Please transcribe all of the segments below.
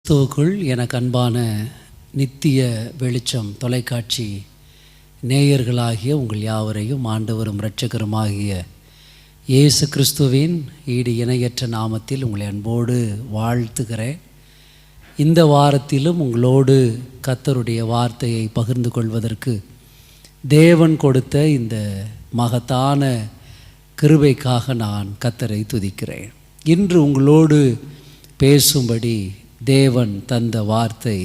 கிறிஸ்துவுக்குள் எனக்கு அன்பான நித்திய வெளிச்சம் தொலைக்காட்சி நேயர்களாகிய உங்கள் யாவரையும் ஆண்டவரும் இரட்சகருமாகிய இயேசு கிறிஸ்துவின் ஈடு இணையற்ற நாமத்தில் உங்களை அன்போடு வாழ்த்துகிறேன். இந்த வாரத்திலும் உங்களோடு கர்த்தருடைய வார்த்தையை பகிர்ந்து கொள்வதற்கு தேவன் கொடுத்த இந்த மகத்தான கிருபைக்காக நான் கர்த்தரை துதிக்கிறேன். இன்று உங்களோடு பேசும்படி தேவன் தந்த வார்த்தை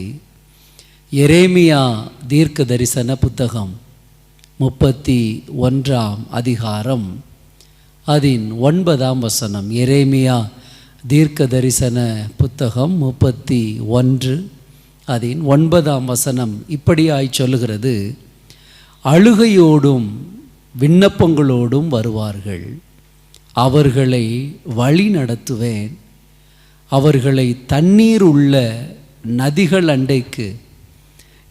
எரேமியா தீர்க்க தரிசன புத்தகம் 31ஆம் அதிகாரம் அதன் 9ஆம் வசனம். எரேமியா தீர்க்க தரிசன புத்தகம் 31 அதன் 9ஆம் வசனம் இப்படியாய் சொல்லுகிறது: அழுகையோடும் விண்ணப்பங்களோடும் வருவார்கள், அவர்களை வழி நடத்துவேன், அவர்களை தண்ணீர் உள்ள நதிகள் அண்டைக்கு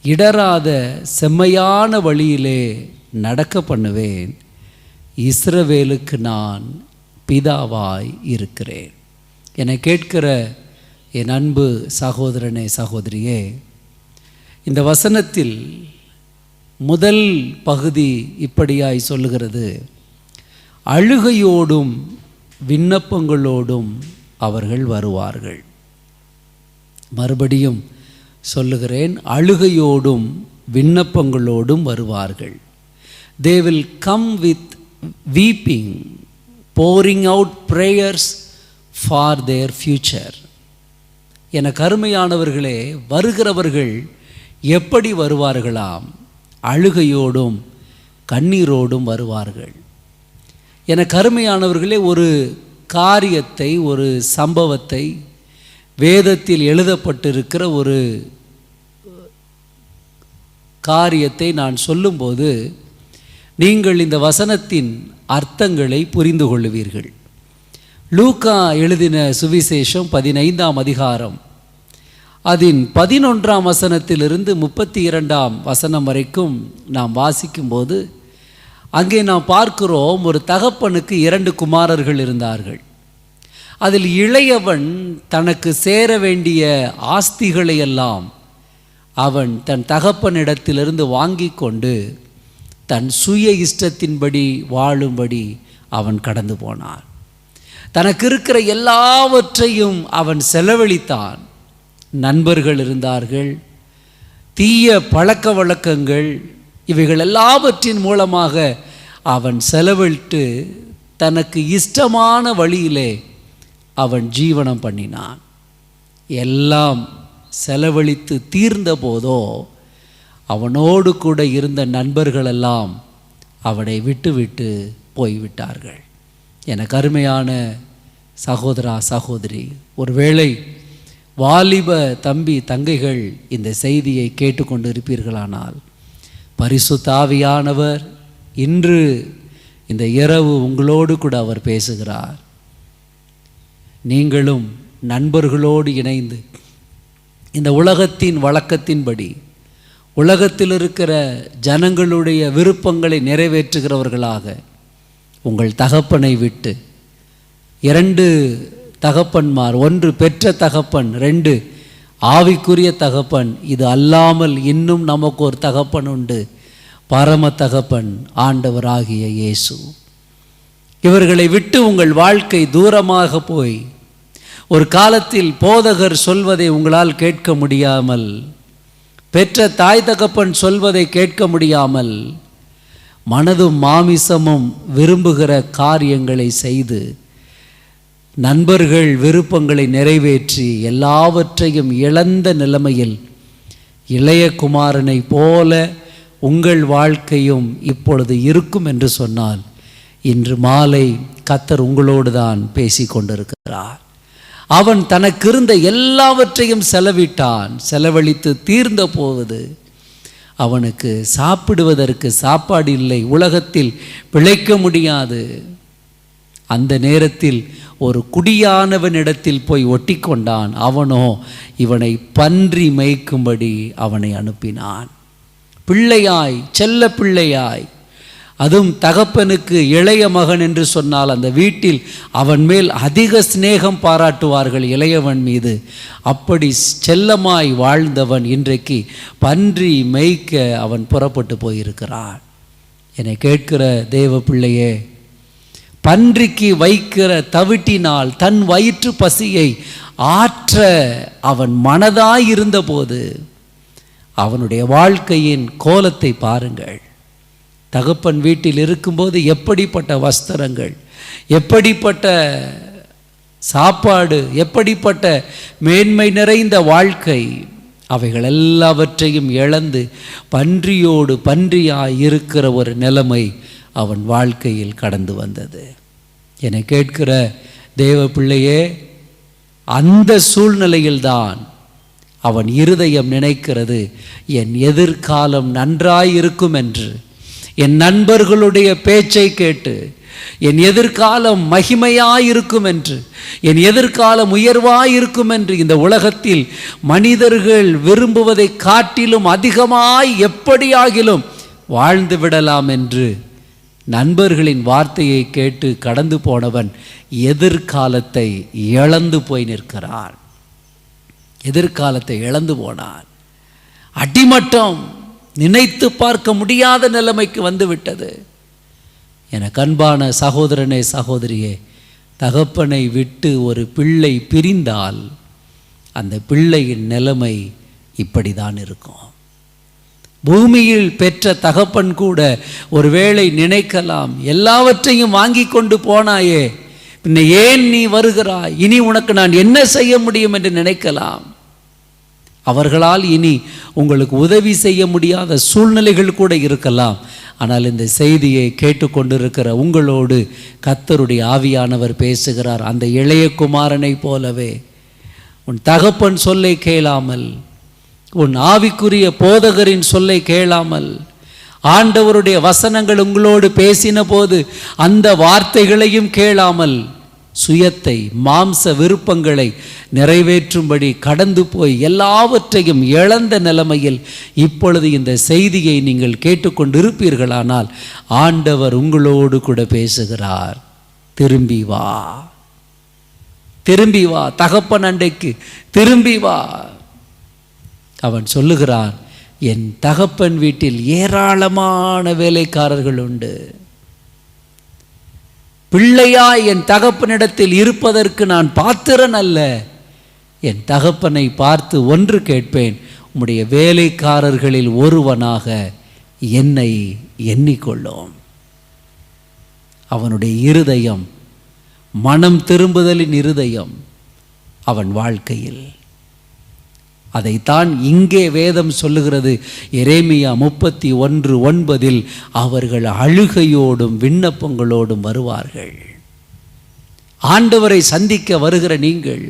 இடராத செம்மையான வழியிலே நடக்க பண்ணுவேன், இஸ்ரவேலுக்கு நான் பிதாவாய் இருக்கிறேன். என்னை கேட்கிற என் அன்பு சகோதரனே சகோதரியே, இந்த வசனத்தில் முதல் பகுதி இப்படியாய் சொல்லுகிறது: அழுகையோடும் விண்ணப்பங்களோடும் அவர்கள் வருவார்கள். மறுபடியும் சொல்லுகிறேன், அழுகையோடும் விண்ணப்பங்களோடும் வருவார்கள். They will come with weeping, pouring out prayers for their future. என கருமையானவர்களே, வருகிறவர்கள் எப்படி வருவார்களாம்? அழுகையோடும் கண்ணீரோடும் வருவார்கள். என கருமையானவர்களே, ஒரு காரியத்தை, ஒரு சம்பவத்தை, வேதத்தில் எழுதப்பட்டிருக்கிற ஒரு காரியத்தை நான் சொல்லும்போது நீங்கள் இந்த வசனத்தின் அர்த்தங்களை புரிந்து கொள்ளுவீர்கள். லூக்கா எழுதின சுவிசேஷம் 15ஆம் அதிகாரம் அதன் 11ஆம் வசனத்திலிருந்து 32ஆம் வசனம் வரைக்கும் நாம் வாசிக்கும்போது அங்கே நாம் பார்க்கிறோம், ஒரு தகப்பனுக்கு 2 குமாரர்கள் இருந்தார்கள். அதில் இளையவன் தனக்கு சேர வேண்டிய ஆஸ்திகளை எல்லாம் அவன் தன் தகப்பனிடத்திலிருந்து வாங்கி கொண்டு தன் சுய இஷ்டத்தின்படி வாழும்படி அவன் கடந்து போனான். தனக்கு இருக்கிற எல்லாவற்றையும் அவன் செலவழித்தான். நண்பர்கள் இருந்தார்கள், தீய பழக்க வழக்கங்கள், இவைகள் எல்லாவற்றின் மூலமாக அவன் செலவிட்டு தனக்கு இஷ்டமான வழியிலே அவன் ஜீவனம் பண்ணினான். எல்லாம் செலவழித்து தீர்ந்த போதோ அவனோடு கூட இருந்த நண்பர்களெல்லாம் அவனை விட்டு போய்விட்டார்கள். எனக்கு அருமையான சகோதரா சகோதரி, ஒருவேளை வாலிப தம்பி தங்கைகள் இந்த செய்தியை கேட்டுக்கொண்டு இருப்பீர்களானால், பரிசுத்த ஆவியானவர் இன்று இந்த இரவு உங்களோடு கூட அவர் பேசுகிறார். நீங்களும் நண்பர்களோடு இணைந்து இந்த உலகத்தின் வழக்கத்தின்படி, உலகத்தில் இருக்கிற ஜனங்களுடைய விருப்பங்களை நிறைவேற்றுகிறவர்களாக உங்கள் தகப்பனை விட்டு, 2 தகப்பன்மார், 1 பெற்ற தகப்பன், 2 ஆவிக்குரிய தகப்பன், இது அல்லாமல் இன்னும் நமக்கு ஒரு தகப்பன் உண்டு, பரம தகப்பன் ஆண்டவராகிய இயேசு. இவர்களை விட்டு உங்கள் வாழ்க்கை தூரமாக போய் ஒரு காலத்தில் போதகர் சொல்வதை உங்களால் கேட்க முடியாமல், பெற்ற தாய் தகப்பன் சொல்வதை கேட்க முடியாமல், மனதும் மாமிசமும் விரும்புகிற காரியங்களை செய்து நண்பர்கள் விருப்பங்களை நிறைவேற்றி எல்லாவற்றையும் இழந்த நிலைமையில் இளைய குமாரனை போல உங்கள் வாழ்க்கையும் இப்பொழுது இருக்கும் என்று சொன்னால், இன்று மாலை கர்த்தர் உங்களோடு தான் பேசி கொண்டிருக்கிறார். அவன் தனக்கு இருந்த எல்லாவற்றையும் செலவிட்டான். செலவழித்து தீர்ந்த போவது அவனுக்கு சாப்பிடுவதற்கு சாப்பாடு இல்லை, உலகத்தில் பிழைக்க முடியாது. அந்த நேரத்தில் ஒரு குடியானவனிடத்தில் போய் ஒட்டி கொண்டான். அவனோ இவனை பன்றி மேய்க்கும்படி அவனை அனுப்பினான். பிள்ளையாய், செல்ல பிள்ளையாய் அதுவும் தகப்பனுக்கு இளைய மகன் என்று சொன்னால் அந்த வீட்டில் அவன் மேல் அதிக சிநேகம் பாராட்டுவார்கள் இளையவன் மீது. அப்படி செல்லமாய் வாழ்ந்தவன் இன்றைக்கு பன்றி மேய்க்க அவன் புறப்பட்டு போயிருக்கிறான். என்னை கேட்கிற தேவ பிள்ளையே, பன்றிக்கு வைக்கிற தவிட்டினால் தன் வயிற்று பசியை ஆற்ற அவன் மனதாயிருந்த போது அவனுடைய வாழ்க்கையின் கோலத்தை பாருங்கள். தகப்பன் வீட்டில் இருக்கும்போது எப்படிப்பட்ட வஸ்திரங்கள், எப்படிப்பட்ட சாப்பாடு, எப்படிப்பட்ட மேன்மை நிறைந்த வாழ்க்கை, அவைகள் எல்லாவற்றையும் இழந்து பன்றியோடு பன்றியாய் இருக்கிற ஒரு நிலைமை அவன் வாழ்க்கையில் கடந்து வந்தது. என்னை கேட்கிற தேவ பிள்ளையே, அந்த சூழ்நிலையில்தான் அவன் இருதயம் நினைக்கிறது, என் எதிர்காலம் நன்றாயிருக்கும் என்று, என் நண்பர்களுடைய பேச்சை கேட்டு என் எதிர்காலம் மகிமையாயிருக்கும் என்று, என் எதிர்காலம் உயர்வாயிருக்கும் என்று, இந்த உலகத்தில் மனிதர்கள் விரும்புவதை காட்டிலும் அதிகமாய் எப்படியாகிலும் வாழ்ந்து விடலாம் என்று நண்பர்களின் வார்த்தையை கேட்டு கடந்து போனவன் எதிர்காலத்தை இழந்து போய் நிற்கிறான். எதிர்காலத்தை இழந்து போனான். அடிமட்டம், நினைத்து பார்க்க முடியாத நிலைமைக்கு வந்து விட்டது. எனக்கு அன்பான சகோதரனே, சகோதரியே, தகப்பனை விட்டு ஒரு பிள்ளை பிரிந்தால் அந்த பிள்ளையின் நிலைமை இப்படிதான் இருக்கும். பூமியில் பெற்ற தகப்பன் கூட ஒருவேளை நினைக்கலாம், எல்லாவற்றையும் வாங்கி கொண்டு போனாயே, பின்ன ஏன் நீ வருகிறாய், இனி உனக்கு நான் என்ன செய்ய முடியும் என்று நினைக்கலாம். அவர்களால் இனி உங்களுக்கு உதவி செய்ய முடியாத சூழ்நிலைகள் கூட இருக்கலாம். ஆனால் இந்த செய்தியை கேட்டுக்கொண்டிருக்கிற உங்களோடு கர்த்தருடைய ஆவியானவர் பேசுகிறார். அந்த இளைய குமாரனை போலவே உன் தகப்பன் சொல்லை கேளாமல், உன் ஆவிக்குரிய போதகரின் சொல்லை கேளாமல், ஆண்டவருடைய வசனங்கள் உங்களோடு பேசின போது அந்த வார்த்தைகளையும் கேளாமல் சுயத்தை, மாம்ச விருப்பங்களை நிறைவேற்றும்படி கடந்து போய் எல்லாவற்றையும் இழந்த நிலைமையில் இப்பொழுது இந்த செய்தியை நீங்கள் கேட்டுக்கொண்டிருப்பீர்களானால் ஆண்டவர் உங்களோடு கூட பேசுகிறார். திரும்பி வா, திரும்பி வா, தகப்பன் அண்டைக்கு திரும்பி வா. அவன் சொல்லுகிறான், என் தகப்பன் வீட்டில் ஏராளமான வேலைக்காரர்கள் உண்டு. பிள்ளையாய் என் தகப்பனிடத்தில் இருப்பதற்கு நான் பாத்திரன் அல்ல. என் தகப்பனை பார்த்து ஒன்று கேட்பேன், உம்முடைய வேலைக்காரர்களில் ஒருவனாக என்னை எண்ணிக்கொள்ளும். அவனுடைய இருதயம் மனம் திரும்புதலின் இருதயம் அவன் வாழ்க்கையில். அதைத்தான் இங்கே வேதம் சொல்லுகிறது. எரேமியா 31:9 அவர்கள் அழுகையோடும் விண்ணப்பங்களோடும் வருவார்கள். ஆண்டவரை சந்திக்க வருகிற நீங்கள்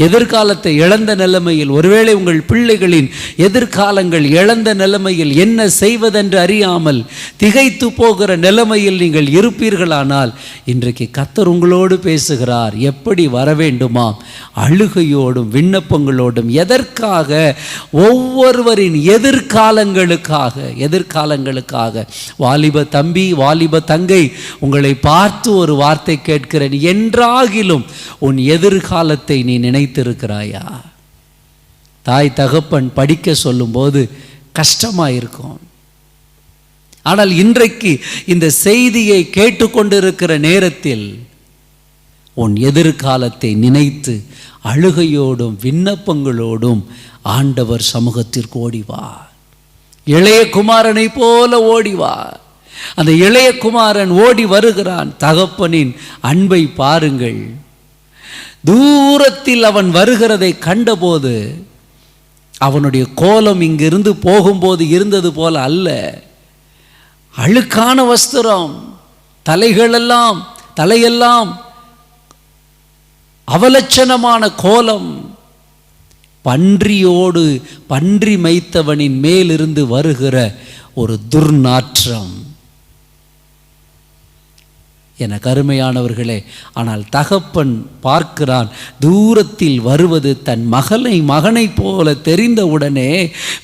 எதிர்காலத்தை இழந்த நிலைமையில், ஒருவேளை உங்கள் பிள்ளைகளின் எதிர்காலங்கள் இழந்த நிலைமையில் என்ன செய்வதென்று அறியாமல் திகைத்து போகிற நிலைமையில் நீங்கள் இருப்பீர்களானால் இன்றைக்கு கர்த்தர் உங்களோடு பேசுகிறார். எப்படி வர வேண்டுமாம்? அழுகையோடும் விண்ணப்பங்களோடும். எதற்காக? ஒவ்வொருவரின் எதிர்காலங்களுக்காக. வாலிப தம்பி, வாலிப தங்கை, உங்களை பார்த்து ஒரு வார்த்தை கேட்கிறேன். என்றாகிலும் உன் எதிர்காலத்தை நீ நினைத்திருக்கிறாயா? தாய் தகப்பன் படிக்க சொல்லும்போது கஷ்டமாயிருக்கும். ஆனால் இன்றைக்கு இந்த செய்தியை கேட்டுக்கொண்டிருக்கிற நேரத்தில் உன் எதிர்காலத்தை நினைத்து அழுகையோடும் விண்ணப்பங்களோடும் ஆண்டவர் சமூகத்திற்கு ஓடிவா. இளைய குமாரனை போல ஓடிவா. அந்த இளைய குமாரன் ஓடி வருகிறான். தகப்பனின் அன்பை பாருங்கள். தூரத்தில் அவன் வருகிறதை கண்டபோது அவனுடைய கோலம் இங்கிருந்து போகும்போது இருந்தது போல அல்ல. அழுக்கான வஸ்திரம், தலையெல்லாம் அவலட்சணமான கோலம். பன்றி மேய்த்தவனின் மேலிருந்து வருகிற ஒரு துர்நாற்றம். எனக்கு அருமையானவர்களே, ஆனால் தகப்பன் பார்க்கிறான், தூரத்தில் வருவது தன் மகனை போல தெரிந்தவுடனே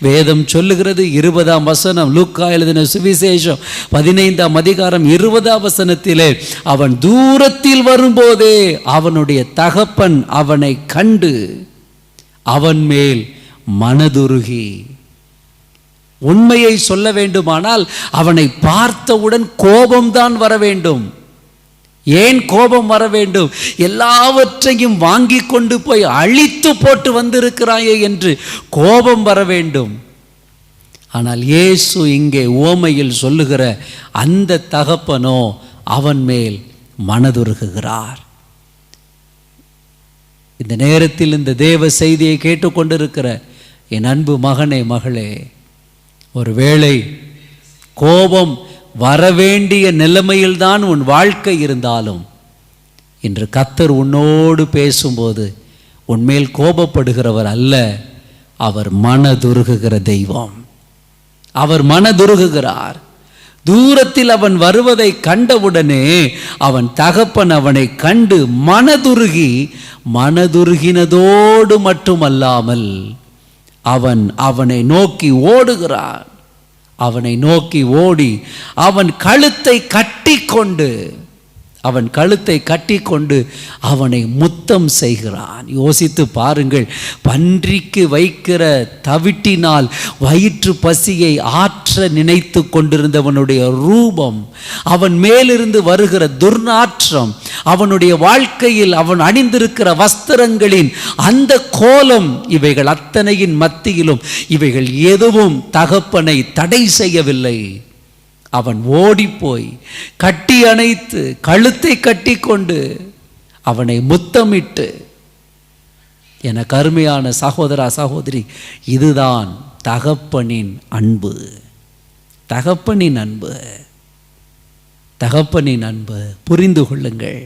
வேதம் சொல்லுகிறது 20ஆம் வசனம், லூக்கா எழுதின சுவிசேஷம் 15ஆம் அதிகாரம் 20ஆம் வசனத்திலே, அவன் தூரத்தில் வரும்போதே அவனுடைய தகப்பன் அவனை கண்டு அவன் மேல் மனதுருகி. உண்மையை சொல்ல வேண்டுமானால் அவனை பார்த்தவுடன் கோபம்தான் வர வேண்டும். ஏன் கோபம் வர வேண்டும்? எல்லாவற்றையும் வாங்கி கொண்டு போய் அழித்து போட்டு வந்திருக்கிறாயே என்று கோபம் வர வேண்டும். ஆனால் இயேசு இங்கே உவமையில் சொல்லுகிற அந்த தகப்பனோ அவன் மேல் மனதுருகுகிறார். இந்த நேரத்தில் இந்த தேவ செய்தியை கேட்டுக்கொண்டிருக்கிற என் அன்பு மகனே, மகளே, ஒருவேளை கோபம் வரவேண்டிய நிலைமையில்தான் உன் வாழ்க்கை இருந்தாலும், இன்று கர்த்தர் உன்னோடு பேசும்போது உன்மேல் கோபப்படுகிறவர் அல்ல, அவர் மனதுருகுகிற தெய்வம். அவர் மனதுருகுகிறார். தூரத்தில் அவன் வருவதை கண்டவுடனே அவன் தகப்பன் அவனை கண்டு மனதுருகினதோடு மட்டுமல்லாமல் அவனை நோக்கி ஓடுகிறான். அவனை நோக்கி ஓடி அவன் கழுத்தை கட்டிக்கொண்டு அவனை முத்தம் செய்கிறான். யோசித்து பாருங்கள், பன்றிக்கு வைக்கிற தவிட்டினால் வயிற்று பசியை ஆற்ற நினைத்து கொண்டிருந்தவனுடைய ரூபம், அவன் மேலிருந்து வருகிற துர்நாற்றம், அவனுடைய வாழ்க்கையில் அவன் அணிந்திருக்கிற வஸ்திரங்களின் அந்த கோலம், இவைகள் அத்தனையின் மத்தியிலும் இவைகள் எதுவும் தகப்பனை தடை செய்யவில்லை. அவன் ஓடிப்போய் கட்டி அணைத்து கழுத்தை கட்டி கொண்டு அவனை முத்தமிட்டு, எனக்கு அருமையான சகோதரா சகோதரி, இதுதான் தகப்பனின் அன்பு. தகப்பனின் அன்பு, தகப்பனின் அன்பு புரிந்து கொள்ளுங்கள்.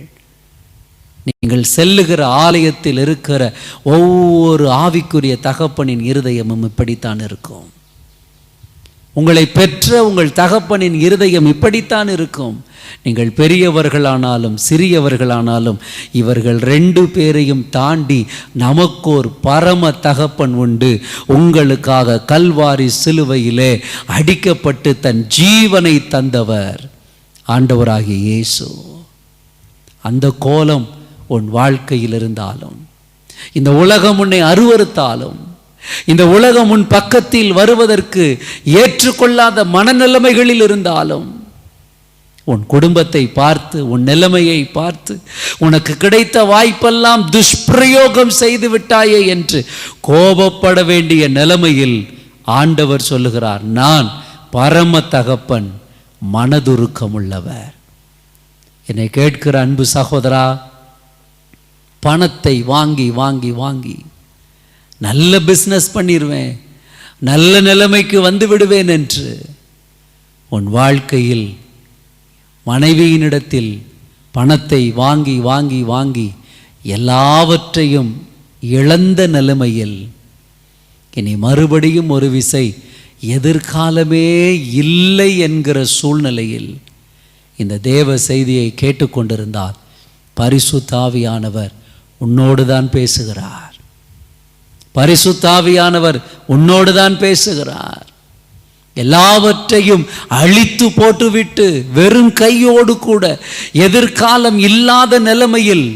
நீங்கள் செல்லுகிற ஆலயத்தில் இருக்கிற ஒவ்வொரு ஆவிக்குரிய தகப்பனின் இருதயமும் இப்படித்தான் இருக்கும். உங்களை பெற்ற உங்கள் தகப்பனின் இருதயம் இப்படித்தான் இருக்கும். நீங்கள் பெரியவர்களானாலும் சிறியவர்களானாலும் இவர்கள் 2 பேரையும் தாண்டி நமக்கோர் பரம தகப்பன் உண்டு. உங்களுக்காக கல்வாரி சிலுவையிலே அடிக்கப்பட்டு தன் ஜீவனை தந்தவர் ஆண்டவராகிய இயேசு. அந்த கோலம் உன் வாழ்க்கையில் இருந்தாலும், இந்த உலகம் உன்னை அருவருத்தாலும், இந்த உலகம் உன் பக்கத்தில் வருவதற்கு ஏற்றுக்கொள்ளாத மனநிலைமைகளில் இருந்தாலும், உன் குடும்பத்தை பார்த்து, உன் நிலைமையை பார்த்து, உனக்கு கிடைத்த வாய்ப்பெல்லாம் துஷ்பிரயோகம் செய்து விட்டாயே என்று கோபப்பட வேண்டிய நிலைமையில் ஆண்டவர் சொல்லுகிறார், நான் பரம தகப்பன், மனதுருக்கம் உள்ளவர். என்னை கேட்கிற அன்பு சகோதரா, பணத்தை வாங்கி வாங்கி வாங்கி நல்ல பிஸ்னஸ் பண்ணிடுவேன், நல்ல நிலைமைக்கு வந்து விடுவேன் என்று உன் வாழ்க்கையில் மனைவியினிடத்தில் பணத்தை வாங்கி வாங்கி வாங்கி எல்லாவற்றையும் இழந்த நிலைமையில் இனி மறுபடியும் ஒரு விசை எதிர்காலமே இல்லை என்கிற சூழ்நிலையில் இந்த தேவ செய்தியை கேட்டுக்கொண்டிருந்தால் பரிசுத்த ஆவியானவர் உன்னோடு தான் பேசுகிறார். பரிசுத்த ஆவியானவர் உன்னோடு தான் பேசுகிறார். எல்லாவற்றையும் அழித்து போட்டுவிட்டு வெறும் கையோடு கூட எதிர்காலம் இல்லாத நிலைமையில்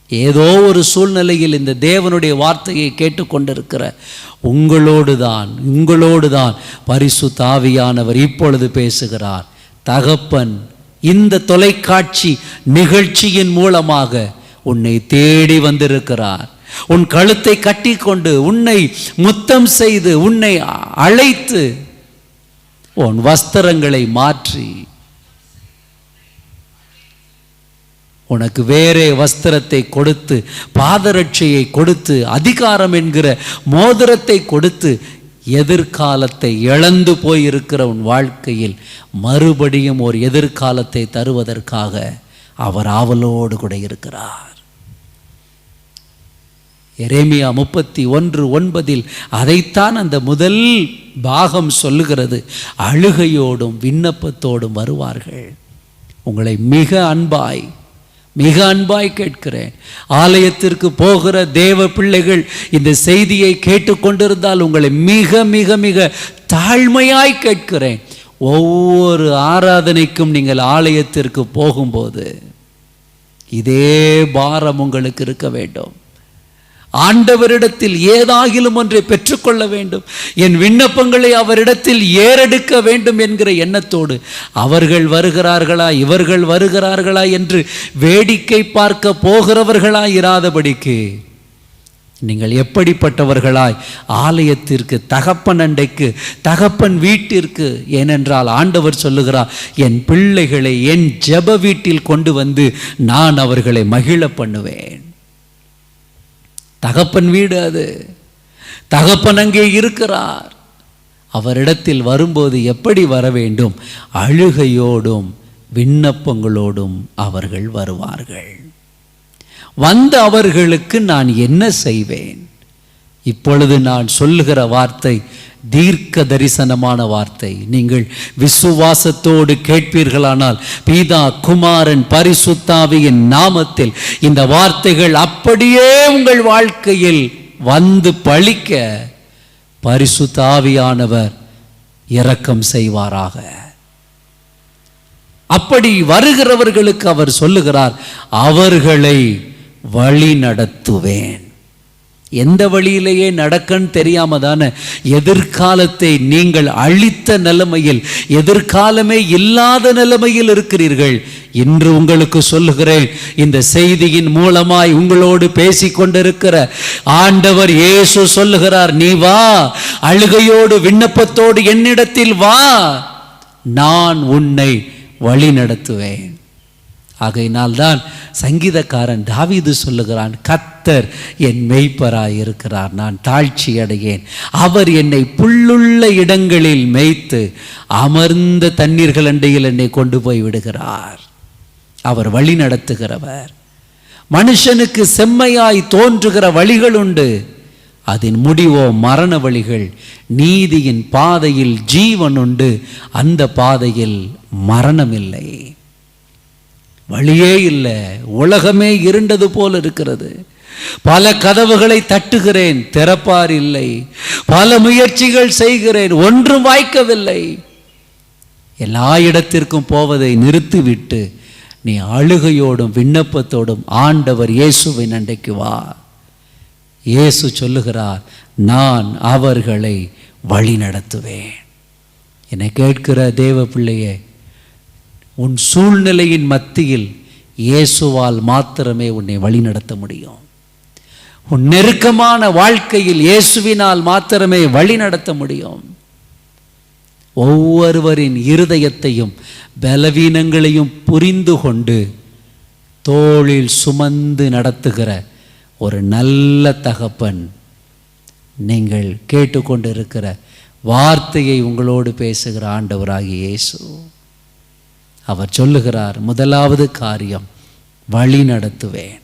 ஏதோ ஒரு சூழ்நிலையில் இந்த தேவனுடைய வார்த்தையை கேட்டுக்கொண்டிருக்கிற உங்களோடு தான் பரிசுத்த ஆவியானவர் இப்பொழுது பேசுகிறார். தகப்பன் இந்த தொலைக்காட்சி நிகழ்ச்சியின் மூலமாக உன்னை தேடி வந்திருக்கிறார். உன் கழுத்தை கட்டிக்கொண்டு உன்னை முத்தம் செய்து உன்னை அழைத்து உன் வஸ்திரங்களை மாற்றி உனக்கு வேறே வஸ்திரத்தை கொடுத்து, பாதரட்சையை கொடுத்து, அதிகாரம் என்கிற மோதிரத்தை கொடுத்து, எதிர்காலத்தை இழந்து போயிருக்கிற உன் வாழ்க்கையில் மறுபடியும் ஒரு எதிர்காலத்தை தருவதற்காக அவர் ஆவலோடு கூட இருக்கிறார். எரேமியா 31:9 அதைத்தான் அந்த முதல் பாகம் சொல்லுகிறது. அழுகையோடும் விண்ணப்பத்தோடும் வருவார்கள். உங்களை மிக அன்பாய் கேட்கிறேன். ஆலயத்திற்கு போகிற தேவ பிள்ளைகள் இந்த செய்தியை கேட்டுக்கொண்டிருந்தால் உங்களை மிக மிக மிக தாழ்மையாய் கேட்கிறேன். ஒவ்வொரு ஆராதனைக்கும் நீங்கள் ஆலயத்திற்கு போகும்போது இதே பாரம் உங்களுக்கு இருக்க வேண்டும். ஆண்டவரிடத்தில் ஏதாகிலும் ஒன்றை பெற்றுக்கொள்ள வேண்டும், என் விண்ணப்பங்களை அவரிடத்தில் ஏறெடுக்க வேண்டும் என்கிற எண்ணத்தோடு அவர்கள் வருகிறார்களா இவர்கள் வருகிறார்களா என்று வேடிக்கை பார்க்க போகிறவர்களாய் இராதபடிக்கு நீங்கள் எப்படிப்பட்டவர்களாய் ஆலயத்திற்கு, தகப்பன் அண்டைக்கு, தகப்பன் வீட்டிற்கு, ஏனென்றால் ஆண்டவர் சொல்லுகிறார், என் பிள்ளைகளை என் ஜெப வீட்டில் கொண்டு வந்து நான் அவர்களை மகிழ பண்ணுவேன். தகப்பன் வீடு அது. தகப்பன் அங்கே இருக்கிறார். அவரிடத்தில் வரும்போது எப்படி வர வேண்டும்? அழுகையோடும் விண்ணப்பங்களோடும் அவர்கள் வருவார்கள். வந்த அவர்களுக்கு நான் என்ன செய்வேன்? இப்பொழுது நான் சொல்லுகிற வார்த்தை தீர்க்க தரிசனமான வார்த்தை. நீங்கள் விசுவாசத்தோடு கேட்பீர்களானால் பிதா, குமாரன், பரிசுத்தாவியின் நாமத்தில் இந்த வார்த்தைகள் அப்படியே உங்கள் வாழ்க்கையில் வந்து பலிக்க பரிசுத்தாவியானவர் இரக்கம் செய்வாராக. அப்படி வருகிறவர்களுக்கு அவர் சொல்லுகிறார், அவர்களை வழி நடத்துவேன். எந்த வழியிலேயே நடக்கன்னு தெரியாம தானே எதிர்காலத்தை நீங்கள் அழித்த நிலைமையில், எதிர்காலமே இல்லாத நிலைமையில் இருக்கிறீர்கள். இன்று உங்களுக்கு சொல்லுகிறேன், இந்த செய்தியின் மூலமாய் உங்களோடு பேசிக்கொண்டிருக்கிற ஆண்டவர் இயேசு சொல்லுகிறார், நீ வா, அழுகையோடு விண்ணப்பத்தோடு என்னிடத்தில் வா, நான் உன்னை வழி நடத்துவேன். ஆகையினால்தான் சங்கீதக்காரன் தாவீது சொல்லுகிறான், கர்த்தர் என் மேய்ப்பராய் இருக்கிறார், நான் தாழ்ச்சி அடையேன். அவர் என்னை புல்லுள்ள இடங்களில் மேய்த்து அமர்ந்த தண்ணீர்கள் அண்டையில் என்னை கொண்டு போய் விடுகிறார். அவர் வழி நடத்துகிறவர். மனுஷனுக்கு செம்மையாய் தோன்றுகிற வழிகள் உண்டு, அதன் முடிவோ மரண வழிகள். நீதியின் பாதையில் ஜீவன் உண்டு, அந்த பாதையில் மரணம் இல்லை. வழியே இல்லை, உலகமே இருண்டது போல் இருக்கிறது. பல கதவுகளை தட்டுகிறேன், திறப்பார் இல்லை. பல முயற்சிகள் செய்கிறேன், ஒன்றும் வாய்க்கவில்லை. எல்லா இடத்திற்கும் போவதை நிறுத்திவிட்டு நீ அழுகையோடும் விண்ணப்பத்தோடும் ஆண்டவர் இயேசுவின் அண்டைக்கு வா. இயேசு சொல்லுகிறார், நான் அவர்களை வழி நடத்துவேன். என்னை கேட்கிற தேவ பிள்ளையே, உன் சூழ்நிலையின் மத்தியில் இயேசுவால் மாத்திரமே உன்னை வழி நடத்த முடியும். உன் நெருக்கமான வாழ்க்கையில் இயேசுவினால் மாத்திரமே வழி நடத்த முடியும். ஒவ்வொருவரின் இருதயத்தையும் பலவீனங்களையும் புரிந்து கொண்டு தோளில் சுமந்து நடத்துகிற ஒரு நல்ல தகப்பன், நீங்கள் கேட்டுக்கொண்டிருக்கிற வார்த்தையை உங்களோடு பேசுகிற ஆண்டவராகிய இயேசு. அவர் சொல்லுகிறார், முதலாவது காரியம், வழி நடத்துவேன்,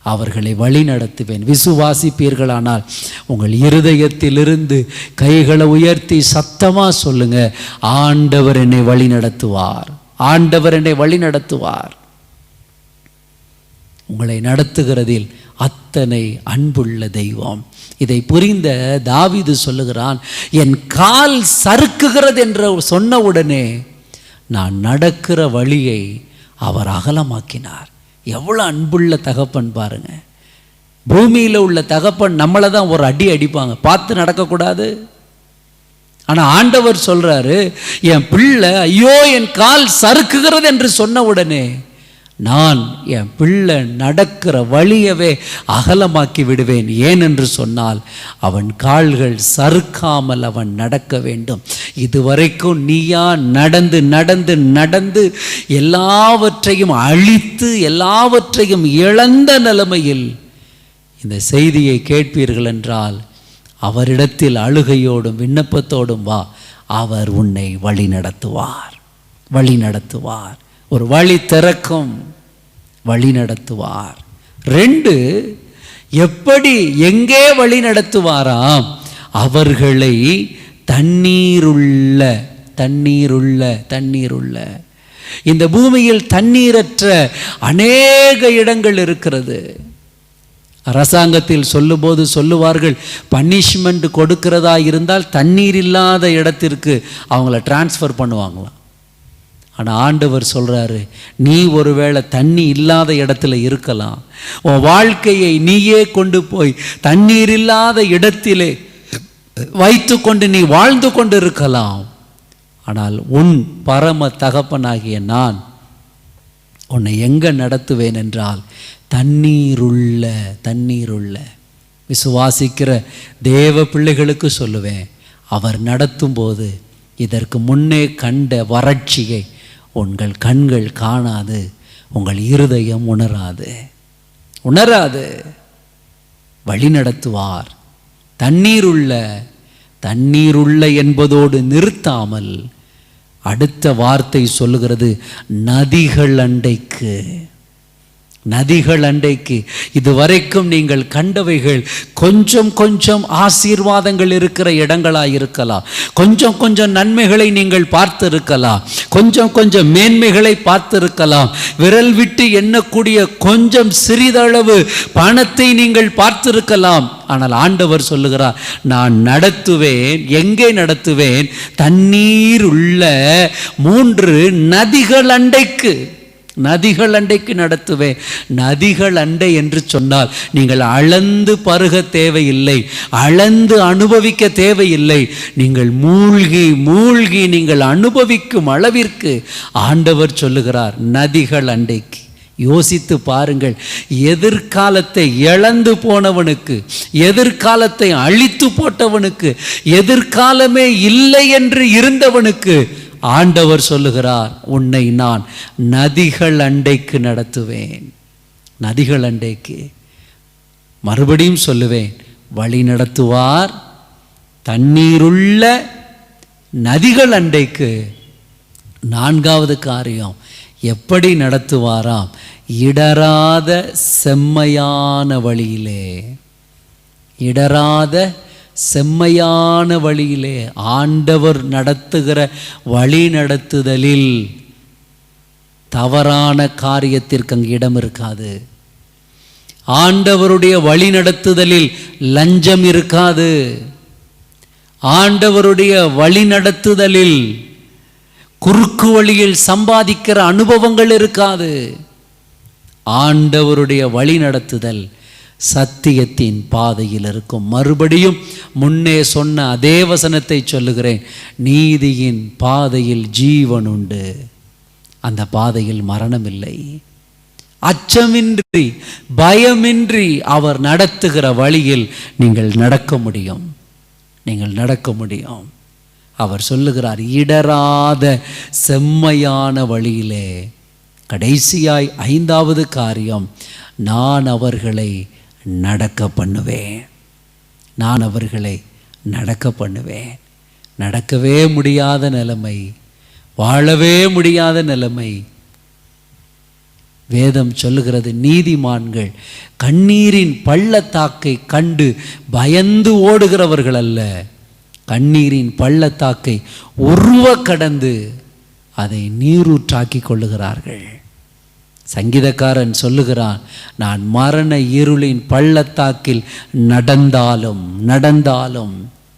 அவர்களை வழி நடத்துவேன். விசுவாசிப்பீர்களானால் உங்கள் இருதயத்திலிருந்து கைகளை உயர்த்தி சத்தமாக சொல்லுங்க, ஆண்டவர் என்னை வழி நடத்துவார், ஆண்டவர் என்னை வழி நடத்துவார். உங்களை நடத்துகிறதில் அத்தனை அன்புள்ள தெய்வம். இதை புரிந்த தாவீது சொல்லுகிறான், என் கால் சறுக்குகிறது என்று சொன்ன உடனே நான் நடக்கிற வழியை அவர் அகலமாக்கினார். எவ்வளோ அன்புள்ள தகப்பன் பாருங்க. பூமியில் உள்ள தகப்பன் நம்மளை தான் ஒரு அடி அடிப்பாங்க, பார்த்து நடக்கக்கூடாது. ஆனால் ஆண்டவர் சொல்றாரு, என் பிள்ளை ஐயோ என் கால் சறுக்குகிறது என்று சொன்ன உடனே நான் என் பிள்ளை நடக்கிற வழியவே அகலமாக்கி விடுவேன். ஏனென்று சொன்னால் அவன் கால்கள் சறுக்காமல் அவன் நடக்க வேண்டும். இதுவரைக்கும் நீயா நடந்து நடந்து நடந்து எல்லாவற்றையும் அழித்து எல்லாவற்றையும் இழந்த நிலைமையில் இந்த செய்தியை கேட்பீர்கள் என்றால் அவரிடத்தில் அழுகையோடும் விண்ணப்பத்தோடும் வா, அவர் உன்னை வழி நடத்துவார், வழி நடத்துவார். ஒரு வழி திறக்கும், வழி நடத்துவார். 2, எப்படி எங்கே வழி நடத்துவாராம்? அவர்களை தண்ணீருள்ள இந்த பூமியில் தண்ணீரற்ற அநேக இடங்கள் இருக்கிறது. அரசாங்கத்தில் சொல்லும்போது சொல்லுவார்கள், பனிஷ்மெண்ட் கொடுக்கிறதா இருந்தால் தண்ணீர் இல்லாத இடத்திற்கு அவங்கள டிரான்ஸ்ஃபர் பண்ணுவாங்களாம். ஆனால் ஆண்டவர் சொல்கிறாரு, நீ ஒருவேளை தண்ணி இல்லாத இடத்துல இருக்கலாம், உன் வாழ்க்கையை நீயே கொண்டு போய் தண்ணீர் இல்லாத இடத்திலே வைத்து கொண்டு நீ வாழ்ந்து கொண்டு இருக்கலாம். ஆனால் உன் பரம தகப்பனாகிய நான் உன்னை எங்கே நடத்துவேன் என்றால் தண்ணீருள்ள விசுவாசிக்கிற தேவ பிள்ளைகளுக்கு சொல்லுவேன், அவர் நடத்தும் போது இதற்கு முன்னே கண்ட வறட்சியை உங்கள் கண்கள் காணாது, உங்கள் இருதயம் உணராது. வழி நடத்துவார். தண்ணீருள்ள என்பதோடு நிறுத்தாமல் அடுத்த வார்த்தை சொல்லுகிறது, நதிகள் அண்டைக்கு. இதுவரைக்கும் நீங்கள் கண்டவைகள் கொஞ்சம் ஆசீர்வாதங்கள் இருக்கிற இடங்களாக இருக்கலாம், கொஞ்சம் நன்மைகளை நீங்கள் பார்த்திருக்கலாம், கொஞ்சம் மேன்மைகளை பார்த்திருக்கலாம், விரல் விட்டு எண்ணக்கூடிய கொஞ்சம் சிறிதளவு பணத்தை நீங்கள் பார்த்திருக்கலாம். ஆனால் ஆண்டவர் சொல்லுகிறார், நான் நடத்துவேன். எங்கே நடத்துவேன்? தண்ணீர் உள்ள 3 நதிகள் அண்டைக்கு நடத்துவேன். நதிகள் அண்டை என்று சொன்னால் நீங்கள் அளந்து பருக தேவையில்லை, அளந்து அனுபவிக்க தேவையில்லை. நீங்கள் மூழ்கி நீங்கள் அனுபவிக்கும் அளவிற்கு ஆண்டவர் சொல்லுகிறார், நதிகள் அண்டைக்கு. யோசித்து பாருங்கள், எதிர்காலத்தை இழந்து போனவனுக்கு, எதிர்காலத்தை அழித்து போட்டவனுக்கு, எதிர்காலமே இல்லை என்று இருந்தவனுக்கு ஆண்டவர் சொல்லுகிறார், உன்னை நான் நதிகள் அண்டைக்கு நடத்துவேன். நதிகள் அண்டைக்கு. மறுபடியும் சொல்லுவேன், வழி நடத்துவார். தண்ணீருள்ள நதிகள் அண்டைக்கு. 4வது காரியம், எப்படி நடத்துவாராம்? இடராத செம்மையான வழியிலே. ஆண்டவர் நடத்துகிற வழி நடத்துதலில் தவறான காரியத்திற்கு அங்கு இடம் இருக்காது. ஆண்டவருடைய வழி நடத்துதலில் லஞ்சம் இருக்காது. ஆண்டவருடைய வழி நடத்துதலில் குறுக்கு வழியில் சம்பாதிக்கிற அனுபவங்கள் இருக்காது. ஆண்டவருடைய வழி நடத்துதல் சத்தியத்தின் பாதையில் இருக்கும். மறுபடியும் முன்னே சொன்ன அதே வசனத்தை சொல்லுகிறேன், நீதியின் பாதையில் ஜீவன் உண்டு, அந்த பாதையில் மரணம் இல்லை. அச்சமின்றி பயமின்றி அவர் நடத்துகிற வழியில் நீங்கள் நடக்க முடியும். அவர் சொல்லுகிறார், இடராத செம்மையான வழியிலே. கடைசியாய் 5வது காரியம், நான் அவர்களை நடக்க பண்ணுவேன். நடக்கவே முடியாத நிலைமை, வாழவே முடியாத நிலைமை. வேதம் சொல்லுகிறது, நீதிமான்கள் கண்ணீரின் பள்ளத்தாக்கை கண்டு பயந்து ஓடுகிறவர்கள் அல்ல, கண்ணீரின் பள்ளத்தாக்கை உருவ கடந்து அதை நீரூற்றாக்கி கொள்ளுகிறார்கள். சங்கீதக்காரன் சொல்லுகிறான், நான் மரண இருளின் பள்ளத்தாக்கில் நடந்தாலும்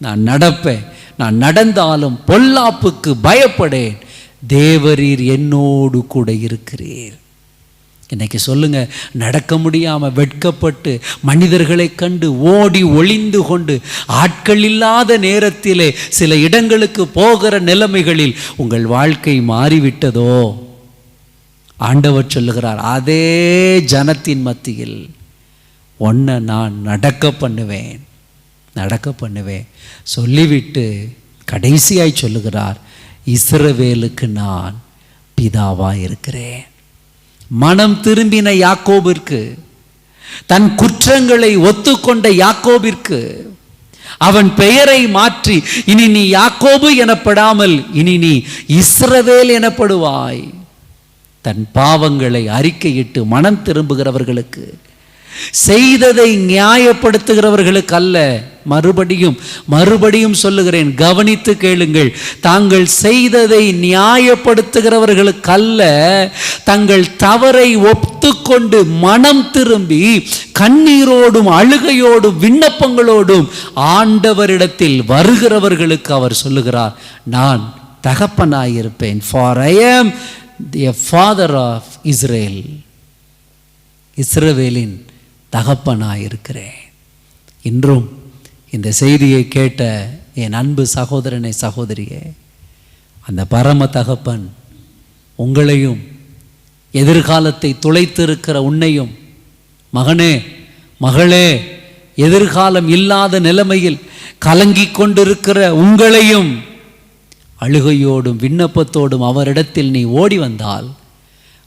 நான் நடப்பேன், நான் நடந்தாலும் பொல்லாப்புக்கு பயப்படேன், தேவரீர் என்னோடு கூட இருக்கிறீர். இன்னைக்கு சொல்லுங்க, நடக்க முடியாமல் வெட்கப்பட்டு மனிதர்களை கண்டு ஓடி ஒளிந்து கொண்டு ஆட்கள் இல்லாத நேரத்திலே சில இடங்களுக்கு போகிற நிலைமைகளில் உங்கள் வாழ்க்கை மாறிவிட்டதோ? ஆண்டவர் சொல்லுகிறார், அதே ஜனத்தின் மத்தியில் ஒன்றை நான் நடக்க பண்ணுவேன் சொல்லிவிட்டு கடைசியாய் சொல்லுகிறார், இஸ்ரவேலுக்கு நான் பிதாவாய் இருக்கிறேன். மனம் திரும்பின யாக்கோபிற்கு, தன் குற்றங்களை ஒத்துக்கொண்ட யாக்கோபிற்கு அவன் பெயரை மாற்றி இனி நீ யாக்கோபு எனப்படாமல் இனி நீ இஸ்ரவேல் எனப்படுவாய். தன் பாவங்களை அறிக்கையிட்டு மனம் திரும்புகிறவர்களுக்கு, செய்ததை நியாயப்படுத்துகிறவர்களுக்கு அல்ல, மறுபடியும் சொல்லுகிறேன், கவனித்து கேளுங்கள். தாங்கள் செய்ததை நியாயப்படுத்துகிறவர்களுக்கல்ல, தங்கள் தவறை ஒத்துக்கொண்டு மனம் திரும்பி கண்ணீரோடும் அழுகையோடும் விண்ணப்பங்களோடும் ஆண்டவரிடத்தில் வருகிறவர்களுக்கு அவர் சொல்லுகிறார், நான் தகப்பனாயிருப்பேன். For I am the father of Israel. இஸ்ரவேலின் தகப்பனாயிருக்கிறேன். இன்றும் இந்த செய்தியை கேட்ட என் அன்பு சகோதரனை, சகோதரியே, அந்த பரம தகப்பன் உங்களையும் எதிர்காலத்தை துளைத்திருக்கிற உன்னையும், மகனே மகளே, எதிர்காலம் இல்லாத நிலைமையில் கலங்கிக் கொண்டிருக்கிற உங்களையும் அழுகையோடும் விண்ணப்பத்தோடும் அவரிடத்தில் நீ ஓடி வந்தால்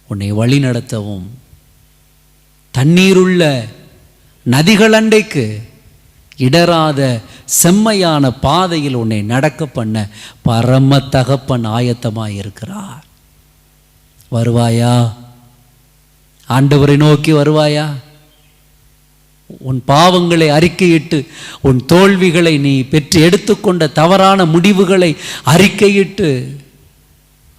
உன்னை வழி நடத்தவும், தண்ணீருள்ள நதிகள் அண்டைக்கு இடராத செம்மையான பாதையில் உன்னை நடக்க பண்ண பரம தகப்பன் ஆயத்தமாய் இருக்கிறார். வருவாயா? ஆண்டவரை நோக்கி வருவாயா? உன் பாவங்களை அறிக்கையிட்டு, உன் தோல்விகளை, நீ பெற்று எடுத்துக்கொண்ட தவறான முடிவுகளை அறிக்கையிட்டு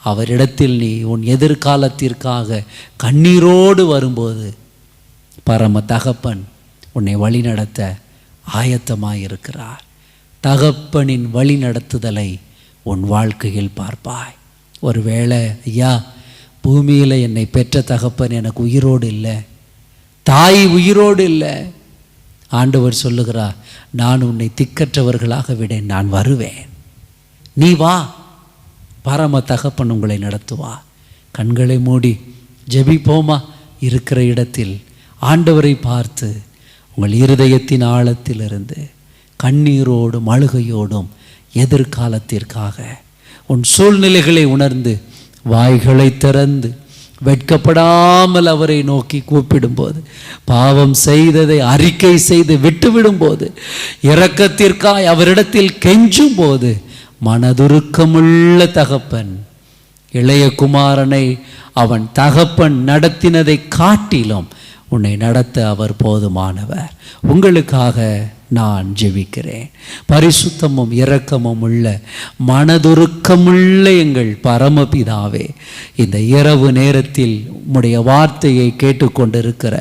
அவரிடத்தில் நீ உன் எதிர்காலத்திற்காக கண்ணீரோடு வரும்போது பரம தகப்பன் உன்னை வழி நடத்த ஆயத்தமாயிருக்கிறார். தகப்பனின் வழி நடத்துதலை உன் வாழ்க்கையில் பார்ப்பாய். ஒருவேளை, ஐயா, பூமியில் என்னை பெற்ற தகப்பன் எனக்கு உயிரோடு இல்லை, தாய் உயிரோடு இல்லை. ஆண்டவர் சொல்லுகிறார், நான் உன்னை திக்கற்றவர்களாக விடேன், நான் வருவேன், நீ வா. பரம தகப்பன் உங்களை நடத்துவா. கண்களை மூடி ஜெபிப்போமா? இருக்கிற இடத்தில் ஆண்டவரை பார்த்து உங்கள் இருதயத்தின் ஆழத்திலிருந்து கண்ணீரோடும் அழுகையோடும் எதிர்காலத்திற்காக உன் சூழ்நிலைகளை உணர்ந்து வாய்களை திறந்து வெட்கப்படாமல் அவரை நோக்கி கூப்பிடும்போது, பாவம் செய்ததை அறிக்கை செய்து விட்டுவிடும்போது, இரக்கத்திற்காய் அவரிடத்தில் கெஞ்சும் போது, மனதுருக்கமுள்ள தகப்பன் இளைய குமாரனை அவன் தகப்பன் நடத்தினதை காட்டிலும் உன்னை நடத்த அவர் போதுமானவர். உங்களுக்காக நான் ஜெபிக்கிறேன். பரிசுத்தமும் இரக்கமும் உள்ள மனதுருக்கமுள்ள எங்கள் பரமபிதாவே, இந்த இரவு நேரத்தில் உம்முடைய வார்த்தையை கேட்டுக்கொண்டிருக்கிற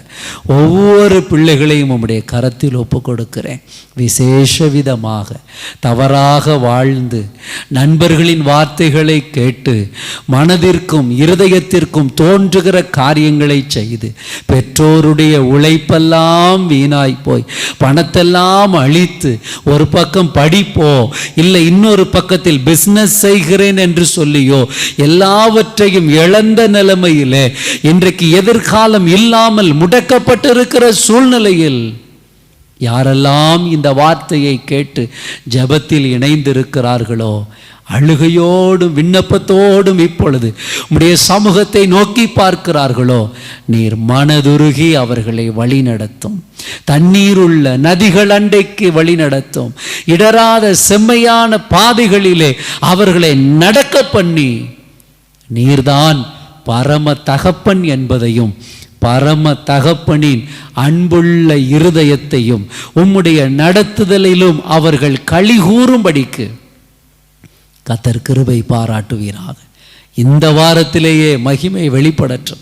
ஒவ்வொரு பிள்ளைகளையும் உம்முடைய கரத்தில் ஒப்பு கொடுக்கிறேன். விசேஷ விதமாக தவறாக வாழ்ந்து நண்பர்களின் வார்த்தைகளை கேட்டு மனதிற்கும் இருதயத்திற்கும் தோன்றுகிற காரியங்களை செய்து பெற்றோருடைய உழைப்பெல்லாம் வீணாய் போய் பணத்தெல்லாம் அழித்து ஒரு பக்கம் படிப்போ இல்லை இன்னொரு பக்கத்தில் பிசினஸ் செய்கிறேன் என்று சொல்லியோ எல்லாவற்றையும் இழந்த நிலைமையிலே இன்றைக்கு எதிர்காலம் இல்லாமல் முடக்கப்பட்டிருக்கிற சூழ்நிலையில் யாரெல்லாம் இந்த வார்த்தையை கேட்டு ஜெபத்தில் இணைந்திருக்கிறார்களோ, அழுகையோடும் விண்ணப்பத்தோடும் இப்பொழுது உம்முடைய சமூகத்தை நோக்கி பார்க்கிறார்களோ, நீர் மனதுருகி அவர்களை வழி நடத்தும். தண்ணீருள்ள நதிகள் அண்டைக்கு வழி நடத்தும். இடராத செம்மையான பாதைகளிலே அவர்களை நடக்க பண்ணி, நீர்தான் பரம தகப்பன் என்பதையும் பரம தகப்பனின் அன்புள்ள இருதயத்தையும் உம்முடைய நடத்துதலிலும் அவர்கள் களிகூறும்படிக்கு கர்த்தர் கிருபை பாராட்டுவீராக. இந்த வாரத்திலேயே மகிமை வெளிப்படட்டும்.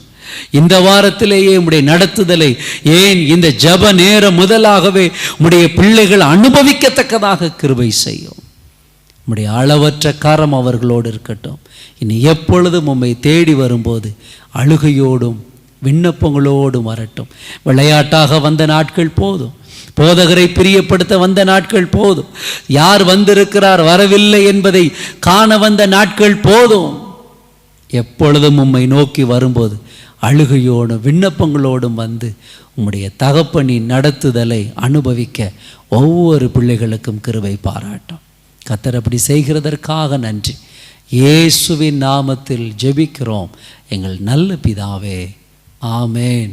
இந்த வாரத்திலேயே உம்முடைய நடத்துதலை, ஏன் இந்த ஜெப நேரம் முதலாகவே உம்முடைய பிள்ளைகள் அனுபவிக்கத்தக்கதாக கிருபை செய்யும். உம்முடைய அளவற்ற கரம் அவர்களோடு இருக்கட்டும். இனி எப்பொழுதும் உம்மை தேடி வரும்போது அழுகையோடும் விண்ணப்பங்களோடும் வரட்டும். விளையாட்டாக வந்த நாட்கள் போதும். போதகரை பிரியப்படுத்த வந்த நாட்கள் போதும். யார் வந்திருக்கிறார் வரவில்லை என்பதை காண வந்த நாட்கள் போதும். எப்பொழுதும் உம்மை நோக்கி வரும்போது அழுகையோடும் விண்ணப்பங்களோடும் வந்து உம்முடைய தகப்பனின் நடத்துதலை அனுபவிக்க ஒவ்வொரு பிள்ளைகளுக்கும் கிருபை பாராட்டும். கர்த்தர் அப்படி செய்கிறதற்காக நன்றி. இயேசுவின் நாமத்தில் ஜெபிக்கிறோம் எங்கள் நல்ல பிதாவே. ஆமென்.